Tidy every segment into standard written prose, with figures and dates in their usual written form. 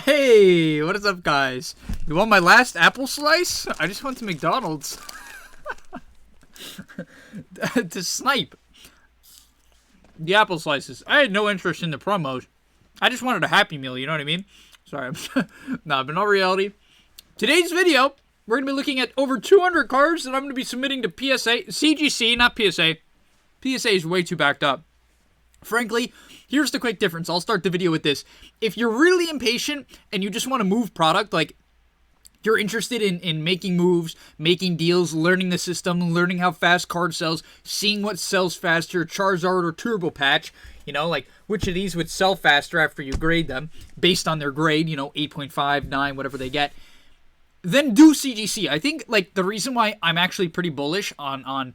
Hey, what is up, guys? You want my last apple slice? I just went to McDonald's to snipe the apple slices. I had no interest in the promos. I just wanted a Happy Meal, you know what I mean? Sorry, nah, but in all reality, today's video, we're going to be looking at over 200 cards that I'm going to be submitting to PSA, CGC, not PSA. PSA is way too backed up. Frankly, here's the quick difference. I'll start the video with this. If you're really impatient and you just want to move product, like you're interested in making moves, making deals, learning the system, learning how fast card sells, seeing what sells faster, Charizard or Turbo Patch, you know, like which of these would sell faster after you grade them based on their grade, you know, 8.5, 9, whatever they get, then do CGC. I think like the reason why I'm actually pretty bullish on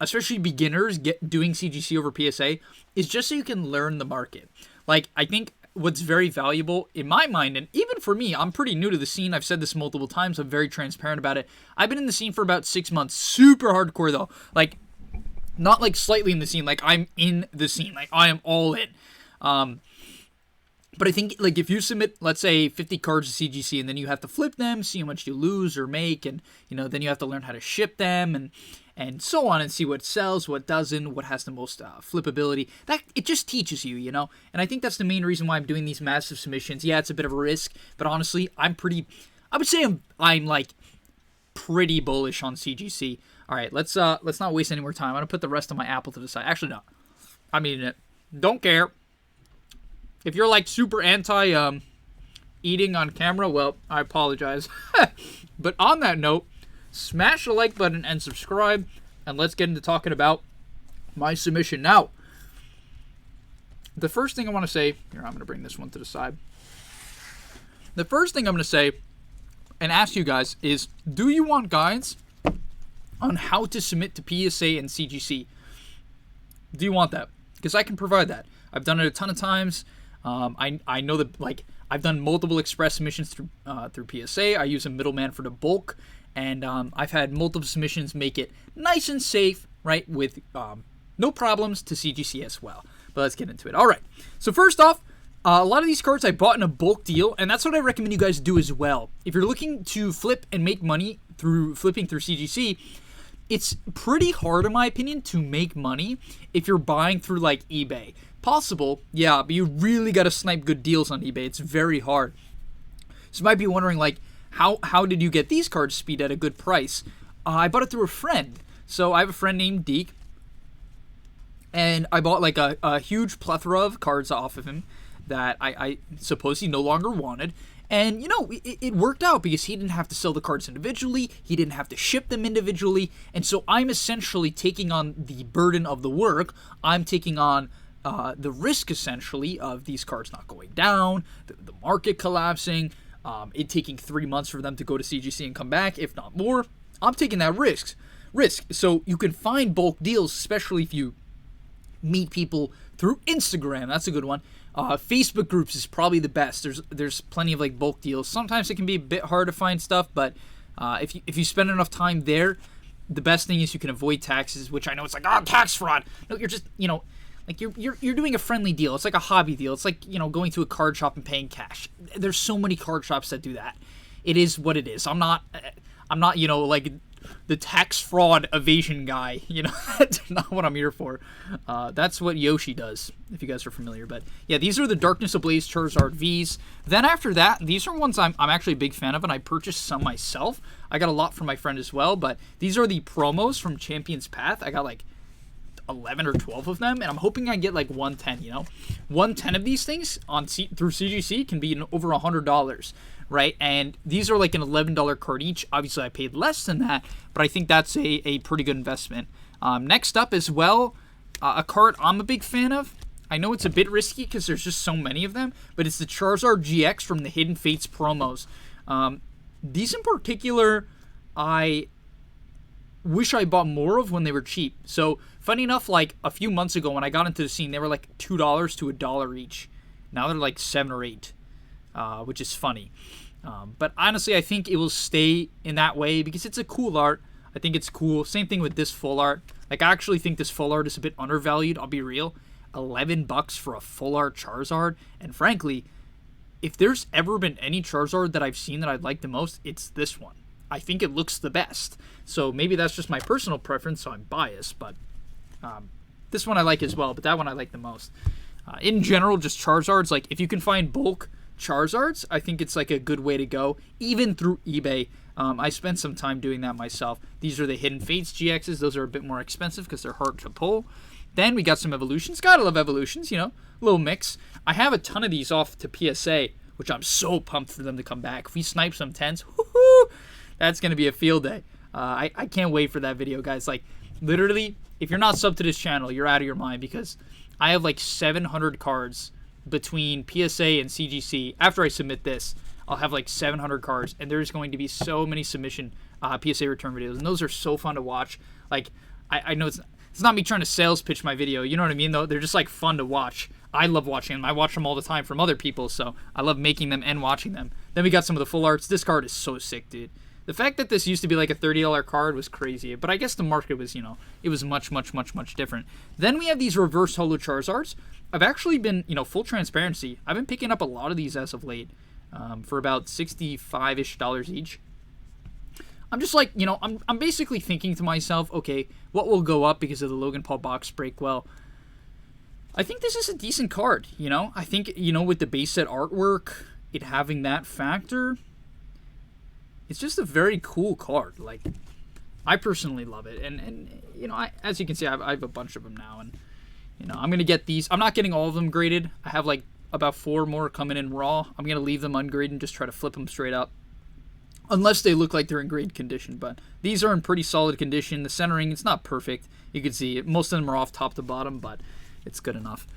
especially beginners doing CGC over PSA is just so you can learn the market. Like, I think what's very valuable in my mind, and even for me, I'm pretty new to the scene. I've said this multiple times. I'm very transparent about it. I've been in the scene for about 6 months. Super hardcore, though. Like, not like slightly in the scene. Like, I'm in the scene. Like, I am all in. But I think, like, if you submit, let's say, 50 cards to CGC, and then you have to flip them, see how much you lose or make, and, you know, then you have to learn how to ship them, and so on, and see what sells, what doesn't, what has the most flippability. That it just teaches you, you know? And I think that's the main reason why I'm doing these massive submissions. Yeah, it's a bit of a risk, but honestly, I would say I'm like, pretty bullish on CGC. All right, let's not waste any more time. I'm going to put the rest of my apple to the side. Actually, no. I'm eating it. Don't care. If you're like super anti eating on camera, well, I apologize. But on that note, smash the like button and subscribe, and let's get into talking about my submission. Now, the first thing I want to say, here, I'm going to bring this one to the side. The first thing I'm going to say and ask you guys is, do you want guides on how to submit to PSA and CGC? Do you want that? Because I can provide that. I've done it a ton of times. I know that, like, I've done multiple express submissions through PSA. I use a middleman for the bulk, and I've had multiple submissions make it nice and safe, right, with no problems to CGC as well. But let's get into it. All right. So first off, a lot of these cards I bought in a bulk deal, and that's what I recommend you guys do as well. If you're looking to flip and make money through flipping through CGC, it's pretty hard, in my opinion, to make money if you're buying through, like, eBay. Possible, yeah, but you really got to snipe good deals on eBay. It's very hard. So you might be wondering, like, how did you get these cards speed at a good price? I bought it through a friend. So I have a friend named Deke, and I bought, like, a huge plethora of cards off of him that I suppose he no longer wanted. And, you know, it worked out because he didn't have to sell the cards individually. He didn't have to ship them individually. And so I'm essentially taking on the burden of the work. I'm taking on the risk, essentially, of these cards not going down, the market collapsing, it taking 3 months for them to go to CGC and come back, if not more. I'm taking that risk. So you can find bulk deals, especially if you meet people through Instagram. That's a good one. Facebook groups is probably the best. There's plenty of, like, bulk deals. Sometimes it can be a bit hard to find stuff, but if you spend enough time there, the best thing is you can avoid taxes, which I know it's like, oh, tax fraud. No, you're just, you know, like, you're doing a friendly deal. It's like a hobby deal. It's like, you know, going to a card shop and paying cash. There's so many card shops that do that. It is what it is. I'm not, you know, like the tax fraud evasion guy. You know, that's not what I'm here for. That's what Yoshi does, if you guys are familiar. But yeah, these are the Darkness Ablaze Charizard Vs. Then after that, these are ones I'm actually a big fan of, and I purchased some myself. I got a lot from my friend as well, but these are the promos from Champion's Path. I got like 11 or 12 of them, and I'm hoping I get like 110, you know? 110 of these things through CGC can be over $100, right? And these are like an $11 card each. Obviously, I paid less than that, but I think that's a pretty good investment. Next up as well, a card I'm a big fan of. I know it's a bit risky because there's just so many of them, but it's the Charizard GX from the Hidden Fates promos. These in particular, I wish I bought more of when they were cheap. So, funny enough, like a few months ago when I got into the scene, they were like $2 to $1 each. Now they're like $7 or $8, which is funny. But honestly, I think it will stay in that way because it's a cool art. I think it's cool. Same thing with this full art. Like, I actually think this full art is a bit undervalued. I'll be real. $11 for a full art Charizard. And frankly, if there's ever been any Charizard that I've seen that I'd like the most, it's this one. I think it looks the best. So maybe that's just my personal preference, so I'm biased, but this one I like as well, but that one I like the most. In general, just Charizards, like if you can find bulk Charizards, I think it's like a good way to go, even through eBay. I spent some time doing that myself. These are the Hidden Fates GXs. Those are a bit more expensive because they're hard to pull. Then we got some evolutions. Gotta love evolutions, you know, little mix. I have a ton of these off to PSA, which I'm so pumped for them to come back. If we snipe some 10s, woohoo, that's going to be a field day. I can't wait for that video, guys. Like, literally, if you're not subbed to this channel, you're out of your mind, because I have like 700 cards between PSA and CGC. After I submit this, I'll have like 700 cards, and there's going to be so many submission PSA return videos, and those are so fun to watch. Like, I know it's not me trying to sales pitch my video, you know what I mean, though? They're just like fun to watch. I love watching them. I watch them all the time from other people, so I love making them and watching them. Then we got some of the full arts. This card is so sick, dude. The fact that this used to be like a $30 card was crazy, but I guess the market was, you know, it was much, much, much, much different. Then we have these reverse holo Charizards. I've actually been, you know, full transparency, I've been picking up a lot of these as of late for about $65-ish each. I'm just like, you know, I'm basically thinking to myself, okay, what will go up because of the Logan Paul box break? Well, I think this is a decent card, you know? I think, you know, with the base set artwork, it having that factor, it's just a very cool card. Like, I personally love it. And you know, as you can see, I have a bunch of them now. And, you know, I'm going to get these. I'm not getting all of them graded. I have, like, about 4 more coming in raw. I'm going to leave them ungraded and just try to flip them straight up, unless they look like they're in great condition. But these are in pretty solid condition. The centering, it's not perfect. You can see most of them are off top to bottom, but it's good enough.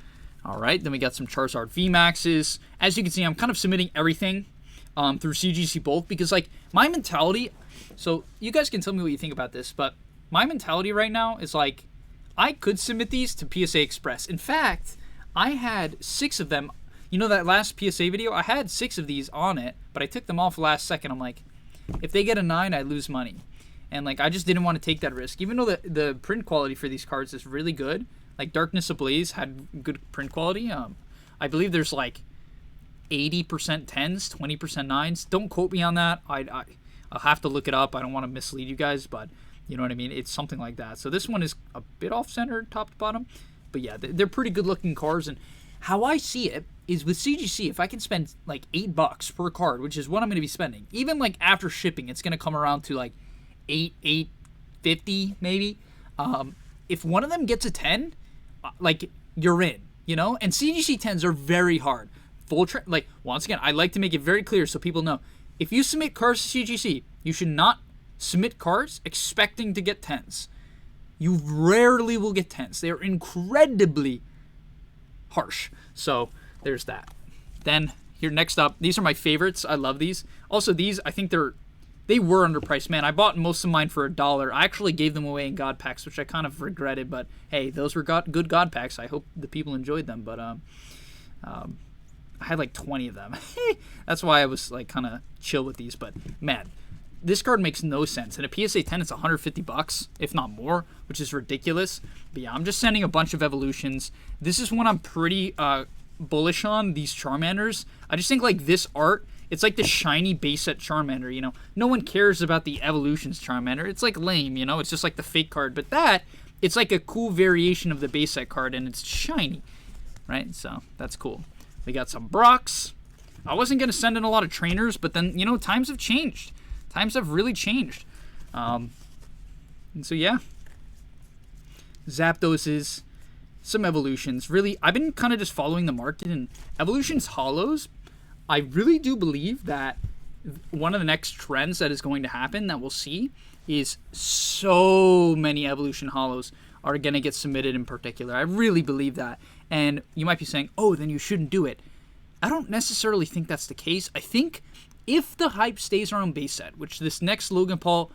All right, then we got some Charizard VMAXs. As you can see, I'm kind of submitting everything through CGC bulk, because, like, my mentality, so you guys can tell me what you think about this, but my mentality right now is, like, I could submit these to PSA Express. In fact, I had 6 of them. You know that last PSA video? I had 6 of these on it, but I took them off last second. I'm like, if they get a 9, I lose money. And, like, I just didn't want to take that risk. Even though the print quality for these cards is really good, like Darkness Ablaze had good print quality. I believe there's, like, 80% 10s, 20% 9s. Don't quote me on that. I'll have to look it up. I don't want to mislead you guys, but you know what I mean? It's something like that. So this one is a bit off-center, top to bottom. But yeah, they're pretty good-looking cards. And how I see it is with CGC, if I can spend like $8 per card, which is what I'm going to be spending, even like after shipping, it's going to come around to like $8.50 maybe. If one of them gets a 10, like, you're in, you know? And CGC 10s are very hard. Like, once again, I like to make it very clear so people know, if you submit cards to CGC, you should not submit cards expecting to get 10s. You rarely will get 10s. They're incredibly harsh. So there's that. Then here, next up, these are my favorites. I love these. Also, these, I think they were underpriced. Man, I bought most of mine for $1. I actually gave them away in God packs, which I kind of regretted, but hey, those were good God packs. I hope the people enjoyed them, but I had like 20 of them. That's why I was like kind of chill with these. But man, this card makes no sense. In a PSA 10, it's $150, if not more, which is ridiculous. But yeah, I'm just sending a bunch of evolutions. This is one I'm pretty bullish on, these Charmanders. I just think like this art, it's like the shiny base set Charmander, you know. No one cares about the evolutions Charmander. It's like lame, you know. It's just like the fake card. But that, it's like a cool variation of the base set card, and it's shiny, right? So that's cool. We got some Brocks. I wasn't going to send in a lot of trainers, but then, you know, times have changed. Times have really changed. And so, yeah. Zapdoses, some evolutions. Really, I've been kind of just following the market, and evolutions holos, I really do believe that one of the next trends that is going to happen that we'll see is so many evolution holos are going to get submitted in particular. I really believe that. And you might be saying, oh, then you shouldn't do it. I don't necessarily think that's the case. I think if the hype stays around base set, which this next Logan Paul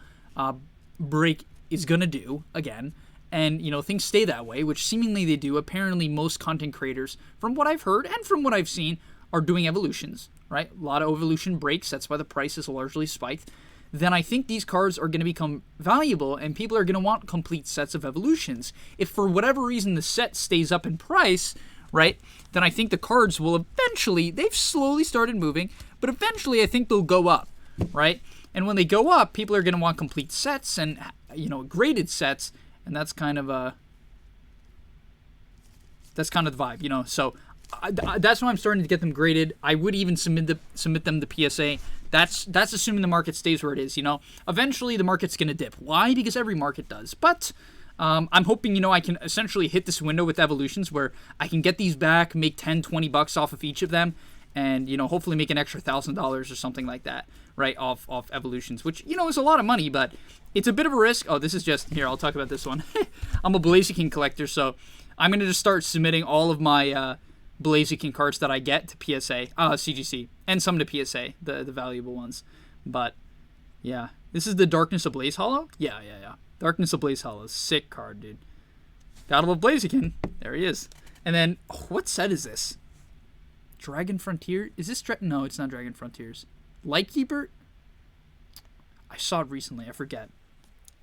break is going to do, again, and, you know, things stay that way, which seemingly they do. Apparently most content creators, from what I've heard and from what I've seen, are doing evolutions, right? A lot of evolution breaks. That's why the price is largely spiked. Then I think these cards are going to become valuable, and people are going to want complete sets of evolutions. If for whatever reason the set stays up in price, right, then I think the cards will eventually, they've slowly started moving, but eventually I think they'll go up, right? And when they go up, people are going to want complete sets and, you know, graded sets, and that's kind of the vibe, you know. So that's why I'm starting to get them graded. I would even submit them to PSA. That's assuming the market stays where it is, you know. Eventually the market's going to dip. Why? Because every market does. But I'm hoping, you know, I can essentially hit this window with evolutions where I can get these back, make 10, 20 bucks off of each of them, and, you know, hopefully make an extra $1,000 or something like that, right, off evolutions, which, you know, is a lot of money, but it's a bit of a risk. Oh, this is just, here, I'll talk about this one. I'm a Blaziken collector, so I'm going to just start submitting all of my Blaziken cards that I get to PSA, CGC, and some to PSA, the valuable ones. But, yeah. This is the Darkness Ablaze Hollow? Yeah. Darkness Ablaze Hollow. Sick card, dude. Gotta love Blaziken. There he is. And then, what set is this? Dragon Frontier? Is this... No, it's not Dragon Frontiers. Lightkeeper? I saw it recently. I forget.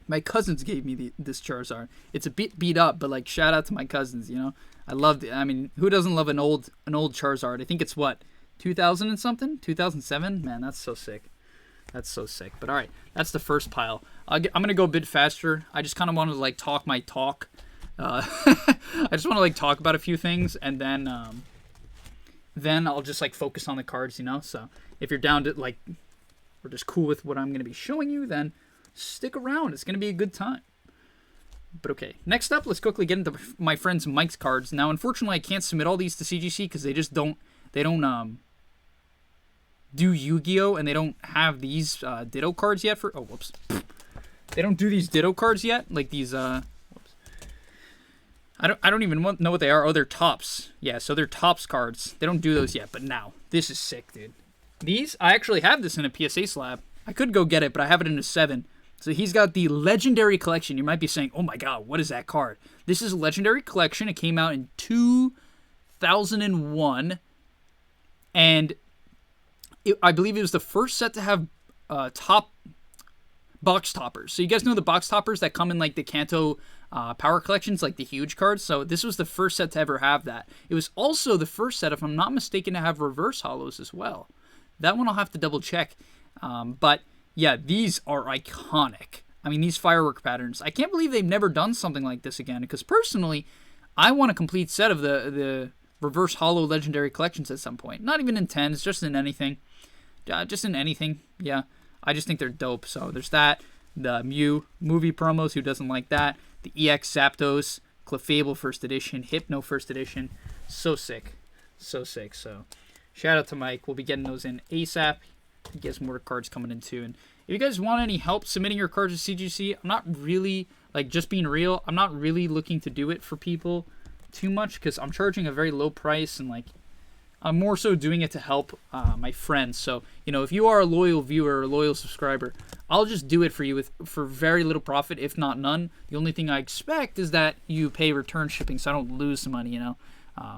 My cousins gave me this Charizard. It's a bit beat up, but, like, shout out to my cousins, you know? I loved it. I mean, who doesn't love an old Charizard? I think it's, what, 2000 and something? 2007? Man, that's so sick. That's so sick. But, all right, that's the first pile. I'm going to go a bit faster. I just kind of wanted to, like, talk my talk. I just want to, like, talk about a few things, and then I'll just, like, focus on the cards, you know? So if you're down to, like, or just cool with what I'm going to be showing you, then stick around. It's going to be a good time. But okay, next up, let's quickly get into my friend's Mike's cards. Now, unfortunately, I can't submit all these to CGC because they just don't do Yu-Gi-Oh! And they don't have these Ditto cards yet for... Oh, whoops. They don't do these Ditto cards yet, like these... Whoops. I don't even know what they are. Oh, they're Tops. Yeah, so they're Tops cards. They don't do those yet, but now. This is sick, dude. These, I actually have this in a PSA slab. I could go get it, but I have it in a 7. So he's got the Legendary Collection. You might be saying, oh my god, what is that card? This is a Legendary Collection. It came out in 2001. And I believe it was the first set to have top box toppers. So you guys know the box toppers that come in like the Kanto power collections, like the huge cards. So this was the first set to ever have that. It was also the first set, if I'm not mistaken, to have reverse hollows as well. That one I'll have to double check. But yeah, these are iconic. I mean, these firework patterns. I can't believe they've never done something like this again. Because personally, I want a complete set of the reverse hollow legendary collections at some point. Not even in 10s, just in anything. Just in anything. Yeah, I just think they're dope. So there's that. The Mew movie promos. Who doesn't like that? The EX Zapdos, Clefable First Edition, Hypno First Edition. So sick. So sick. So shout out to Mike. We'll be getting those in ASAP. He has more cards coming in too. And if you guys want any help submitting your cards to CGC, I'm not really, like, just being real, I'm not really looking to do it for people too much because I'm charging a very low price and, like, I'm more so doing it to help my friends. So, you know, if you are a loyal viewer or a loyal subscriber, I'll just do it for you for very little profit, if not none. The only thing I expect is that you pay return shipping so I don't lose some money, you know.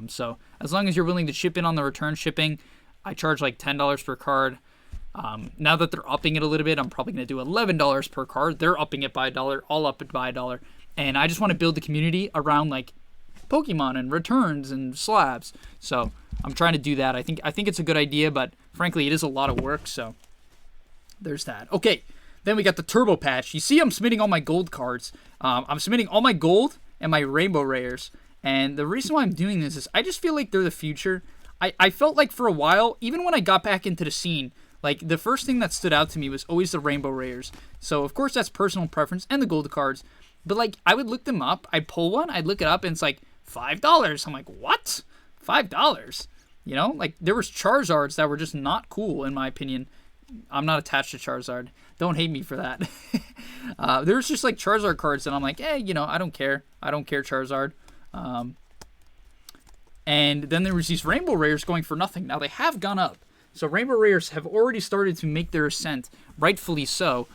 So as long as you're willing to chip in on the return shipping, I charge like $10 per card. Now that they're upping it a little bit, I'm probably going to do $11 per card. They're upping it by $1. I'll up it by $1. And I just want to build the community around, like, Pokemon and returns and slabs. So I'm trying to do that. I think it's a good idea, but frankly, it is a lot of work. So there's that. Okay, then we got the Turbo Patch. You see, I'm submitting all my gold cards. I'm submitting all my gold and my rainbow rares. And the reason why I'm doing this is I just feel like they're the future. I felt like for a while, even when I got back into the scene, like, the first thing that stood out to me was always the rainbow rares. So, of course, that's personal preference and the gold cards. But, like, I would look them up. I'd pull one. I'd look it up, and it's like $5. I'm like, what? $5? You know? Like, there was Charizards that were just not cool, in my opinion. I'm not attached to Charizard. Don't hate me for that. There was just, like, Charizard cards that I'm like, you know, I don't care. I don't care, Charizard. And then there was these rainbow rares going for nothing. Now, they have gone up. So rainbow rares have already started to make their ascent, rightfully so.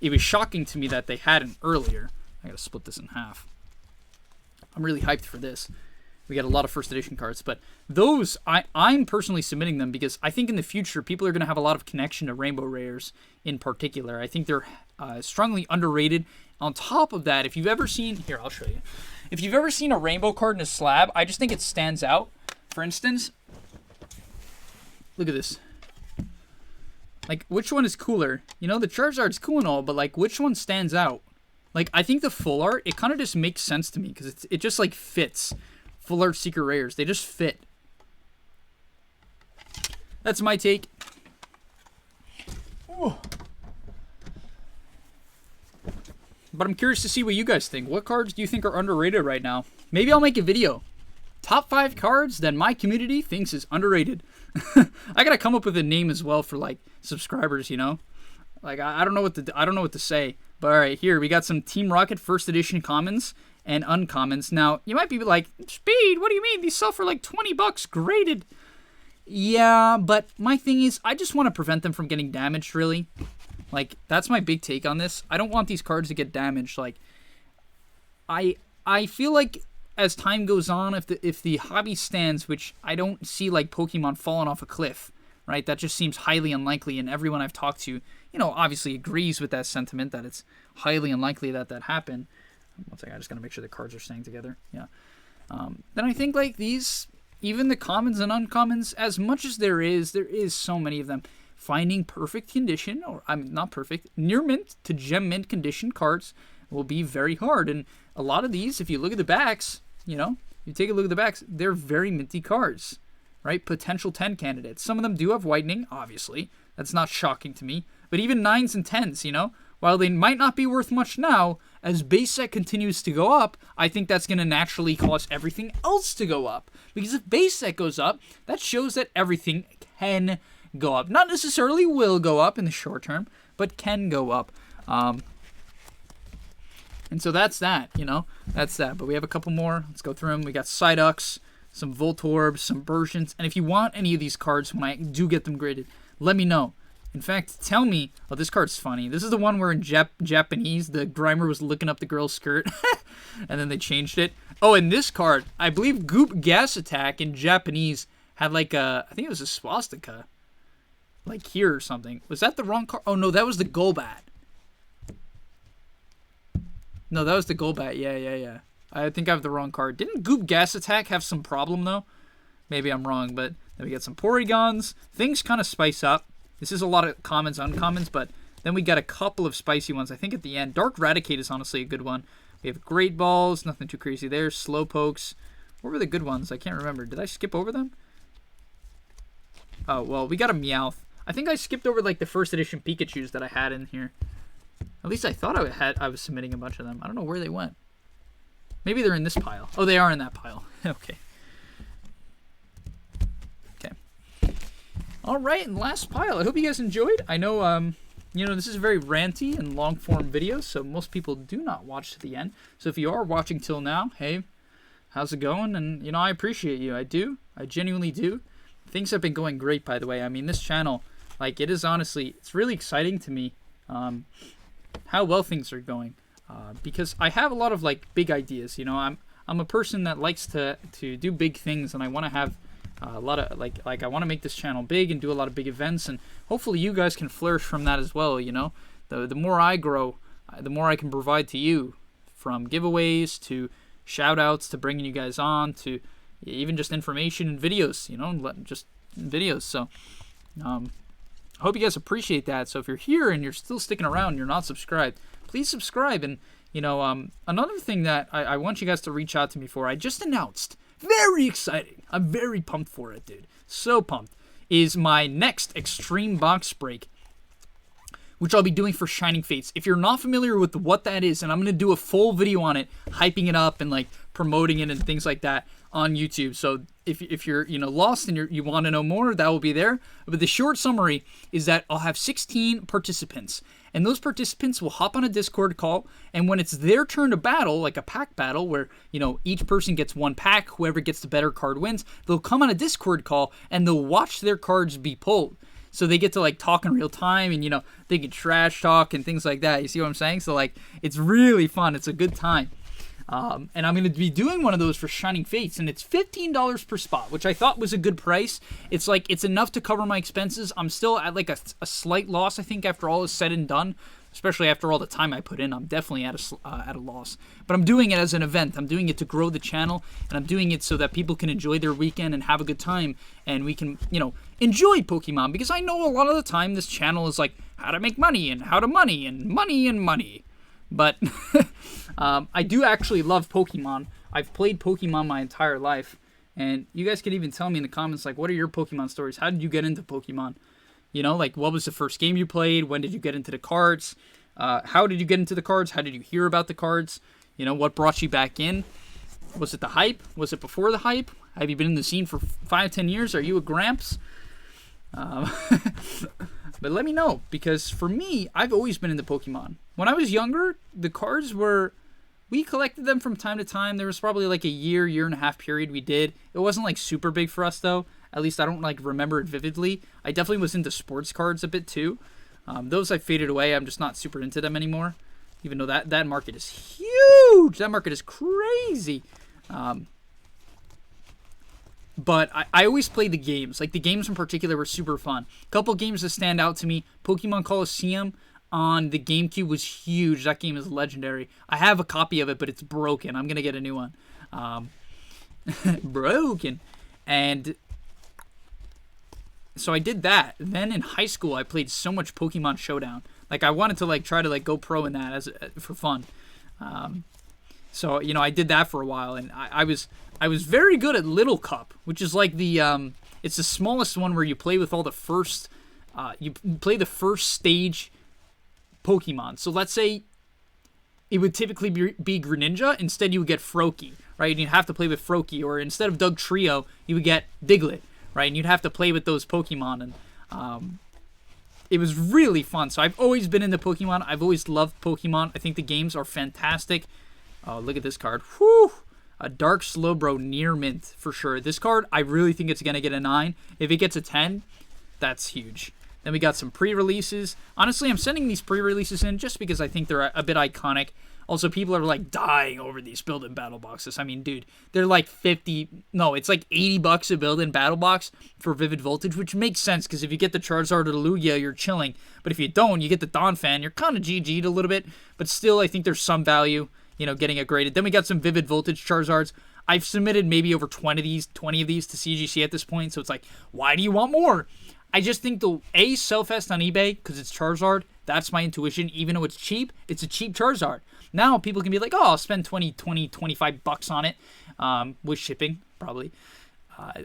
It was shocking to me that they hadn't earlier. I gotta split this in half. I'm really hyped for this. We got a lot of first edition cards, but those, I'm personally submitting them because I think in the future people are going to have a lot of connection to rainbow rares in particular. I think they're strongly underrated. On top of that, if you've ever seen, here, I'll show you. If you've ever seen a rainbow card in a slab, I just think it stands out. For instance, look at this. Like, which one is cooler? You know, the Charizard's cool and all, but, like, which one stands out? Like, I think the full art, it kind of just makes sense to me because it just, like, fits. Full art secret rares. They just fit. That's my take. Ooh. But I'm curious to see what you guys think. What cards do you think are underrated right now? Maybe I'll make a video. Top 5 cards that my community thinks is underrated. I gotta come up with a name as well for like subscribers, you know. Like I don't know what to say. But all right, here we got some Team Rocket First Edition commons and uncommons. Now you might be like, Speed, what do you mean? These sell for like $20 graded. Yeah, but my thing is, I just want to prevent them from getting damaged. Really, like that's my big take on this. I don't want these cards to get damaged. Like I feel like as time goes on, if the hobby stands, which I don't see like Pokemon falling off a cliff, right? That just seems highly unlikely, and everyone I've talked to, you know, obviously agrees with that sentiment that it's highly unlikely that happened. One second, I just gotta make sure the cards are staying together. Yeah. Then I think like these, even the commons and uncommons, as much as there is so many of them. Finding perfect condition, or I mean not perfect, near mint to gem mint condition cards will be very hard, and a lot of these, if you look at the backs. You know, you take a look at the backs, they're very minty cards, right? Potential 10 candidates. Some of them do have whitening, obviously. That's not shocking to me. But even 9s and 10s, you know, while they might not be worth much now, as base set continues to go up, I think that's going to naturally cause everything else to go up. Because if base set goes up, that shows that everything can go up. Not necessarily will go up in the short term, but can go up. And so that's that, you know, that's that. But we have a couple more. Let's go through them. We got Psyducks, some Voltorbs, some Versions. And if you want any of these cards when I do get them graded, let me know. In fact, tell me, oh, this card's funny. This is the one where in Japanese, the Grimer was looking up the girl's skirt, and then they changed it. Oh, and this card, I believe Goop Gas Attack in Japanese had like a, I think it was a swastika, like here or something. Was that the wrong card? Oh, no, that was the Golbat. No, that was the Golbat. Yeah. I think I have the wrong card. Didn't Goop Gas Attack have some problem, though? Maybe I'm wrong, but then we got some Porygons. Things kind of spice up. This is a lot of commons, uncommons, but then we got a couple of spicy ones, I think, at the end. Dark Raticate is honestly a good one. We have Great Balls. Nothing too crazy there. Slowpokes. What were the good ones? I can't remember. Did I skip over them? Oh, well, we got a Meowth. I think I skipped over, like, the first edition Pikachus that I had in here. At least I thought I was submitting a bunch of them. I don't know where they went. Maybe they're in this pile. Oh, they are in that pile. Okay. All right, and last pile. I hope you guys enjoyed. I know, you know, this is a very ranty and long-form video, so most people do not watch to the end. So if you are watching till now, hey, how's it going? And, you know, I appreciate you. I do. I genuinely do. Things have been going great, by the way. I mean, this channel, like, it is honestly, it's really exciting to me. How well things are going, because I have a lot of like big ideas. You know, I'm a person that likes to do big things, and I want to have a lot of like I want to make this channel big and do a lot of big events, and hopefully you guys can flourish from that as well. You know, the more I grow, the more I can provide to you, from giveaways to shout outs to bringing you guys on to even just information and videos. You know, just videos. So I hope you guys appreciate that. So if you're here and you're still sticking around and you're not subscribed, please subscribe. And, you know, another thing that I want you guys to reach out to me for, I just announced, very exciting, I'm very pumped for it, dude, so pumped, is my next Extreme Box Break, which I'll be doing for Shining Fates. If you're not familiar with what that is, and I'm going to do a full video on it, hyping it up and, like, promoting it and things like that on YouTube. So if you're, you know, lost and you want to know more, that will be there. But the short summary is that I'll have 16 participants, and those participants will hop on a Discord call, and when it's their turn to battle, like a pack battle where, you know, each person gets one pack, whoever gets the better card wins, they'll come on a Discord call and they'll watch their cards be pulled. So they get to, like, talk in real time, and, you know, they can trash talk and things like that. You see what I'm saying? So, like, it's really fun. It's a good time. And I'm going to be doing one of those for Shining Fates, and it's $15 per spot, which I thought was a good price. It's like, it's enough to cover my expenses. I'm still at like a slight loss, I think, after all is said and done. especially after all the time I put in. I'm definitely at a loss. But I'm doing it as an event. I'm doing it to grow the channel, and I'm doing it so that people can enjoy their weekend and have a good time, and we can, enjoy Pokemon, because I know a lot of the time this channel is like how to make money and how to money and money and money. But I do actually love Pokemon. I've played Pokemon my entire life, and you guys can even tell me in the comments, like, what are your Pokemon stories? How did you get into Pokemon? Like, what was the first game you played? When did you get into the cards? How did you get into the cards? How did you hear about the cards? What brought you back in? Was it the hype? Was it before the hype? Have you been in the scene for 5-10 years? Are you a Gramps? But let me know, because for me, I've always been into Pokemon. When I was younger, the cards we collected them from time to time. There was probably like a year and a half period we did. It wasn't like super big for us though. At least I don't like remember it vividly. I definitely was into sports cards a bit too. Those have faded away. I'm just not super into them anymore. Even though that market is huge. That market is crazy. But I always played the games. Like, the games in particular were super fun. A couple games that stand out to me. Pokemon Colosseum on the GameCube was huge. That game is legendary. I have a copy of it, but it's broken. I'm going to get a new one. Broken. And so I did that. Then in high school, I played so much Pokemon Showdown. Like, I wanted to, like, try to, like, go pro in that for fun. So, I did that for a while, and I was very good at Little Cup, which is like it's the smallest one where you play with all the first, you play the first stage Pokemon. So let's say it would typically be Greninja. Instead, you would get Froakie, right? And you'd have to play with Froakie, or instead of Doug Trio, you would get Diglett, right? And you'd have to play with those Pokemon, and it was really fun. So I've always been into Pokemon. I've always loved Pokemon. I think the games are fantastic. Oh, look at this card. Whew! A Dark Slowbro near mint for sure. This card, I really think it's going to get a 9. If it gets a 10, that's huge. Then we got some pre-releases. Honestly, I'm sending these pre-releases in just because I think they're a bit iconic. Also, people are like dying over these build-in battle boxes. I mean, dude, they're like it's like $80 a build-in battle box for Vivid Voltage, which makes sense because if you get the Charizard or the Lugia, you're chilling. But if you don't, you get the Donphan, you're kind of GG'd a little bit. But still, I think there's some value, getting it graded. Then we got some Vivid Voltage Charizards. I've submitted maybe over 20 of these to CGC at this point, so it's like, why do you want more? I just think the sell fast on eBay because it's Charizard. That's my intuition. Even though it's cheap, it's a cheap Charizard. Now people can be like, oh, I'll spend $25 on it with shipping, probably.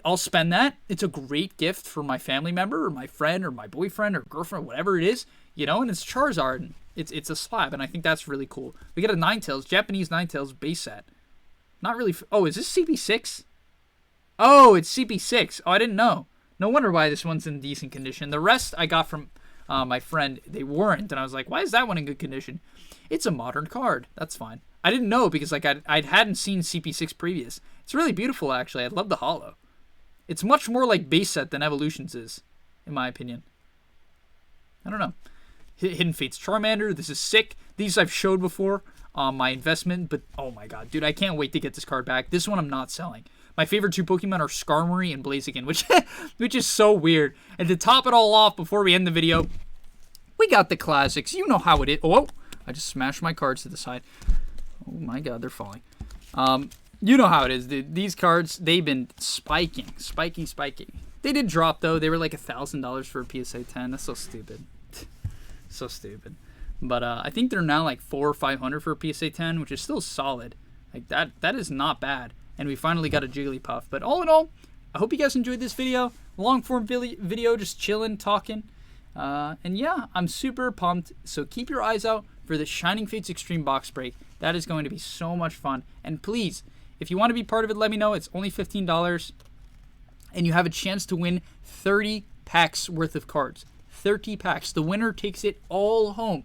I'll spend that. It's a great gift for my family member or my friend or my boyfriend or girlfriend, whatever it is, and it's Charizard. It's a slab, and I think that's really cool. We got a Ninetales, Japanese Ninetales base set. Not really. Oh, is this CP6? Oh, it's CP6. Oh, I didn't know. No wonder why this one's in decent condition. The rest I got from my friend. They weren't, and I was like, why is that one in good condition? It's a modern card. That's fine. I didn't know because I hadn't seen CP6 previous. It's really beautiful, actually. I love the holo. It's much more like base set than Evolutions is, in my opinion. I don't know. Hidden Fates Charmander. This is sick. These I've showed before on my investment, but oh my god, dude, I can't wait to get this card back. This one I'm not selling. My favorite 2 Pokemon are Skarmory and Blaziken, which is so weird. And to top it all off before we end the video, we got the classics. You know how it is. Oh, I just smashed my cards to the side. Oh my god, they're falling. You know how it is, dude. These cards, they've been spiking. They did drop, though. They were like $1,000 for a PSA 10. That's so stupid. So stupid. But I think they're now like $400 or $500 for a PSA 10, which is still solid. Like, that is not bad. And we finally got a Jigglypuff. But all in all, I hope you guys enjoyed this video. Long form video, just chilling, talking. And yeah, I'm super pumped. So keep your eyes out for the Shining Fates Extreme Box Break. That is going to be so much fun. And please, if you want to be part of it, let me know. It's only $15. And you have a chance to win 30 packs worth of cards. 30 packs. The winner takes it all home.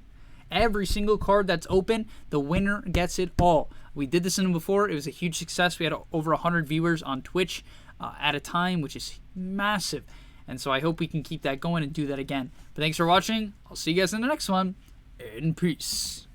Every single card that's open, the winner gets it all. We did this in before. It was a huge success. We had over 100 viewers on Twitch at a time, which is massive. And so I hope we can keep that going and do that again. But thanks for watching. I'll see you guys in the next one. And peace.